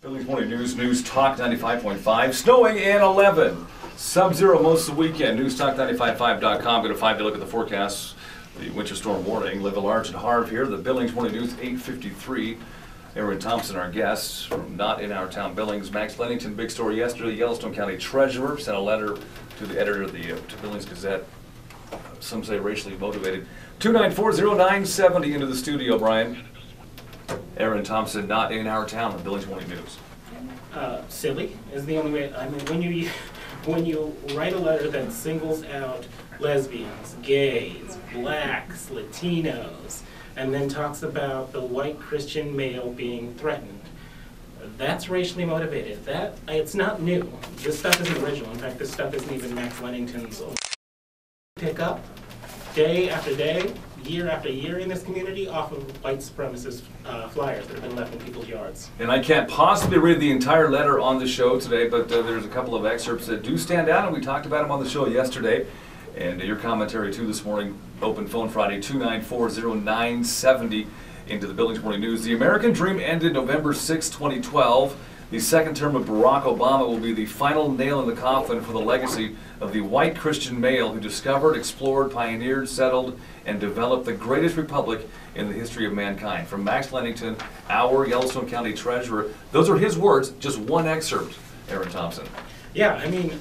Billings Morning News Talk 95.5. Snowing and 11. Sub-zero most of the weekend. NewsTalk955.com. Go to 5 to look at the forecasts. The winter storm warning. Live a large and Harv here. The Billings Morning News 8:53. Eran Thompson, our guest from Not in Our Town, Billings. Max Lennington, big story yesterday. Yellowstone County Treasurer sent a letter to the editor of the to Billings Gazette. Some say racially motivated. 2940970 into the studio, Brian. Eran Thompson, Not in Our Town, the Billings Morning News. Silly is the only way. I mean, when you write a letter that singles out lesbians, gays, blacks, Latinos, and then talks about the white Christian male being threatened, that's racially motivated. It's not new. This stuff isn't original. In fact, this stuff isn't even Max Lennington's pick up day after day, year after year in this community off of white supremacist flyers that have been left in people's yards. And I can't possibly read the entire letter on the show today, but there's a couple of excerpts that do stand out, and we talked about them on the show yesterday. And your commentary too this morning, Open Phone Friday, 2940970 into the Billings Morning News. The American dream ended November 6, 2012. The second term of Barack Obama will be the final nail in the coffin for the legacy of the white Christian male who discovered, explored, pioneered, settled, and developed the greatest republic in the history of mankind. From Max Lennington, our Yellowstone County Treasurer. Those are his words, just one excerpt, Eran Thompson. Yeah, I mean,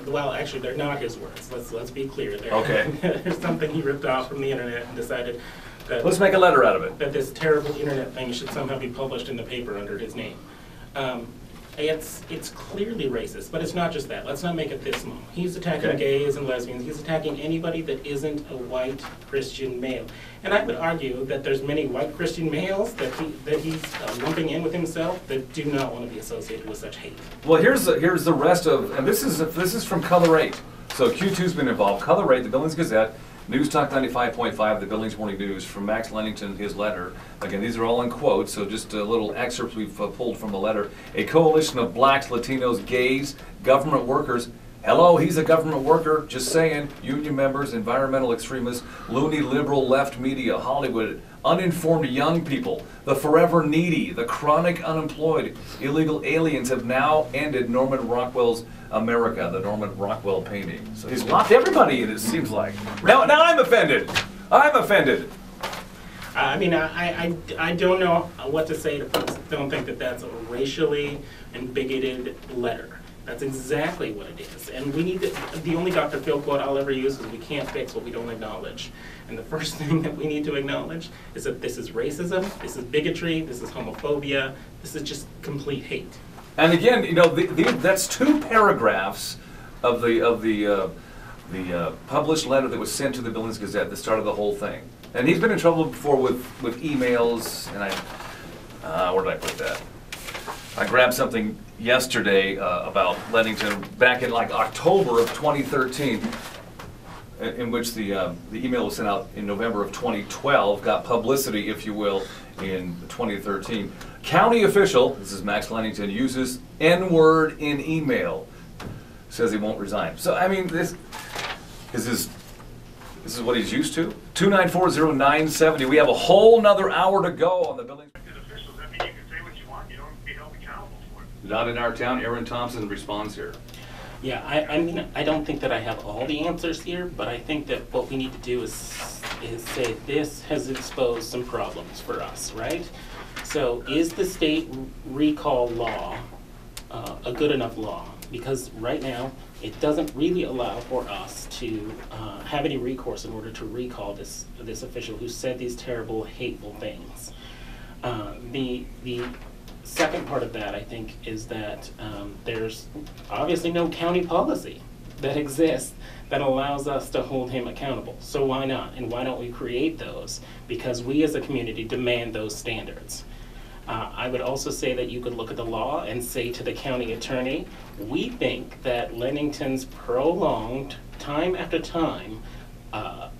well, actually, they're not his words. Let's be clear. Okay. There's something he ripped off from the internet and decided that... Let's make a letter out of it. That this terrible internet thing should somehow be published in the paper under his name. It's clearly racist, but it's not just that. Let's not make it this small. He's attacking gays and lesbians. He's attacking anybody that isn't a white Christian male. And I would argue that there's many white Christian males that he's lumping in with himself that do not want to be associated with such hate. Well, here's the rest of, and this is from Color 8. So Q2's been involved. Color 8, the Billings Gazette, News Talk 95.5, the Billings Morning News, from Max Lennington, his letter. Again, these are all in quotes, so just a little excerpts we've pulled from the letter. A coalition of blacks, Latinos, gays, government workers. Hello, he's a government worker, just saying. Union members, environmental extremists, loony liberal left media, Hollywood, uninformed young people, the forever needy, the chronic unemployed, illegal aliens have now ended Norman Rockwell's America, the Norman Rockwell painting. So he's locked everybody in, it seems like. Now I'm offended. I'm offended. I mean, I don't know what to say to folks that don't think that that's a racially and bigoted letter. That's exactly what it is. And we need to, the only Dr. Phil quote I'll ever use is we can't fix what we don't acknowledge. And the first thing that we need to acknowledge is that this is racism, this is bigotry, this is homophobia, this is just complete hate. And again, you know, that's two paragraphs of the published letter that was sent to the Billings Gazette that started the whole thing. And he's been in trouble before with emails, and where did I put that? I grabbed something yesterday about Lennington back in like October of 2013, in which the email was sent out in November of 2012, got publicity, if you will, in 2013. County official, this is Max Lennington, uses N-word in email, says he won't resign. So, I mean, this is what he's used to. 2940970. We have a whole nother hour to go on the Billings. Not in Our Town, Eran Thompson responds here. Yeah, I mean, I don't think that I have all the answers here, but I think that what we need to do is say this has exposed some problems for us, right? So is the state recall law a good enough law? Because right now, it doesn't really allow for us to have any recourse in order to recall this official who said these terrible, hateful things. The second part of that, I think, is that there's obviously no county policy that exists that allows us to hold him accountable. So why not? And why don't we create those? Because we as a community demand those standards. I would also say that you could look at the law and say to the county attorney, we think that Lennington's prolonged, time after time,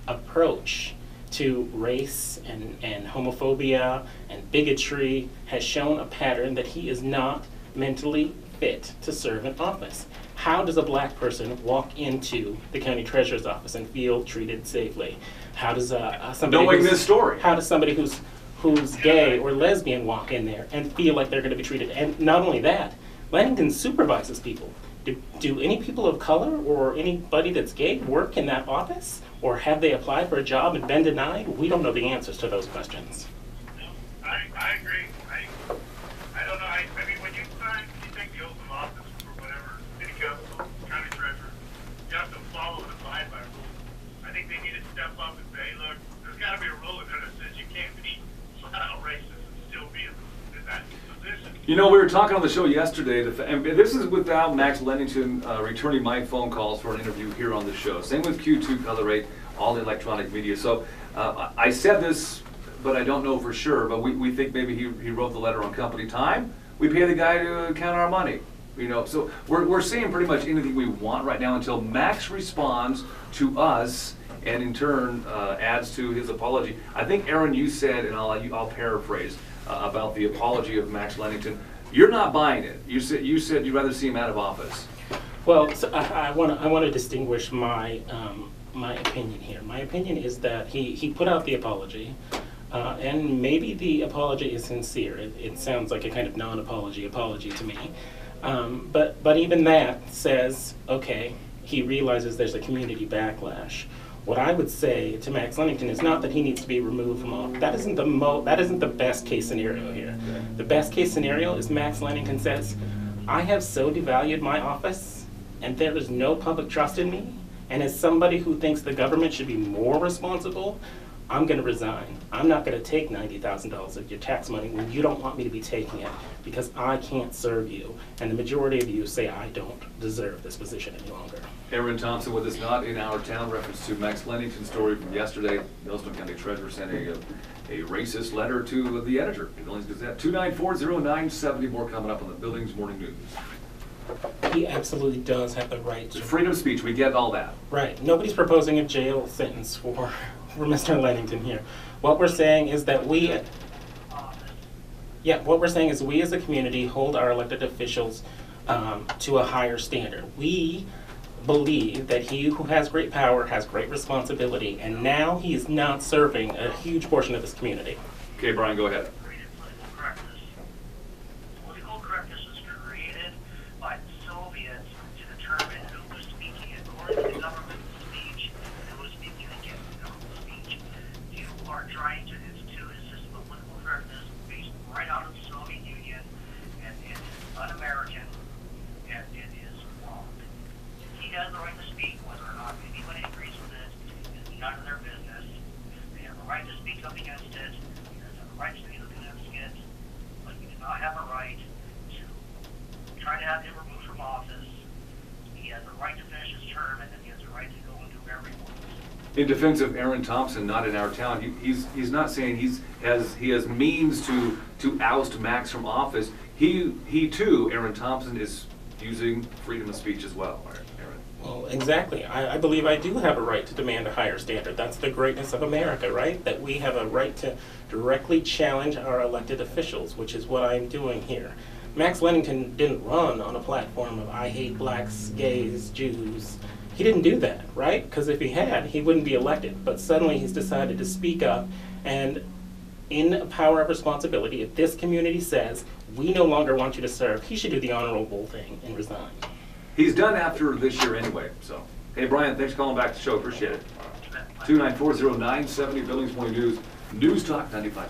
approach to race and homophobia and bigotry has shown a pattern that he is not mentally fit to serve in office. How does a black person walk into the county treasurer's office and feel treated safely? How does somebody knowing this story? How does somebody who's who's gay or lesbian walk in there and feel like they're going to be treated. And not only that, Lennington supervises people. Do any people of color or anybody that's gay work in that office? Or have they applied for a job and been denied? We don't know the answers to those questions. No, I agree. I don't know. I mean, when you take the oath of office for whatever, city council, county treasurer, you have to follow and abide by rules. I think they need to step up and say, look, there's got to be a rule in there that says you can't be flat out racist and still be in that position. You know, we were talking on the show yesterday, and this is without Max Lennington returning my phone calls for an interview here on the show. Same with Q2 Color 8, all the electronic media. So I said this, but I don't know for sure, but we think maybe he wrote the letter on company time. We pay the guy to count our money. You know, so we're saying pretty much anything we want right now until Max responds to us and in turn adds to his apology. I think, Eran, you said, and I'll paraphrase, about the apology of Max Lennington. You're not buying it. You said you'd rather see him out of office. Well, so I want to distinguish my my opinion here. My opinion is that he put out the apology, and maybe the apology is sincere. It sounds like a kind of non-apology apology to me. But even that says, okay, he realizes there's a community backlash. What I would say to Max Lennington is not that he needs to be removed from office. That isn't the best case scenario here. The best case scenario is Max Lennington says, I have so devalued my office, and there is no public trust in me, and as somebody who thinks the government should be more responsible, I'm going to resign. I'm not going to take $90,000 of your tax money when you don't want me to be taking it because I can't serve you. And the majority of you say I don't deserve this position any longer. Eran Thompson with us, not in our town, reference to Max Lennington's story from yesterday. The Yellowstone County Treasurer sent a racist letter to the editor of the Billings Gazette. 2940970, more coming up on the Billings Morning News. He absolutely does have the right to. Freedom of speech, we get all that. Right. Nobody's proposing a jail sentence for Mr. Lennington here. What we're saying is that we as a community hold our elected officials to a higher standard. We believe that he who has great power has great responsibility, and now he is not serving a huge portion of his community. Okay, Brian, go ahead. Political correctness was created by the Soviets to determine who was speaking according to the government speech and who was speaking against the government speech. You are trying to institute a system of political correctness based right out of the Soviet Union, and it is un-American, and it is wrong. He has the right to speak. Whether or not anybody agrees with it is none of their business. They have a right to speak up against it. He has a right to speak up against it. But he does not have a right to try to have him removed from office. He has a right to finish his term, and then he has a right to go and do whatever he wants. In defense of Eran Thompson, not in our town, he's not saying he has means to oust Max from office. He too, Eran Thompson, is using freedom of speech as well. Well, exactly. I believe I do have a right to demand a higher standard. That's the greatness of America, right? That we have a right to directly challenge our elected officials, which is what I'm doing here. Max Lennington didn't run on a platform of I hate blacks, gays, Jews. He didn't do that, right? Because if he had, he wouldn't be elected. But suddenly he's decided to speak up, and in a power of responsibility, if this community says, we no longer want you to serve, he should do the honorable thing and resign. He's done after this year anyway, so. Hey, Brian, thanks for calling back to the show. Appreciate it. 2940970, Billings Morning News, News Talk 95.5.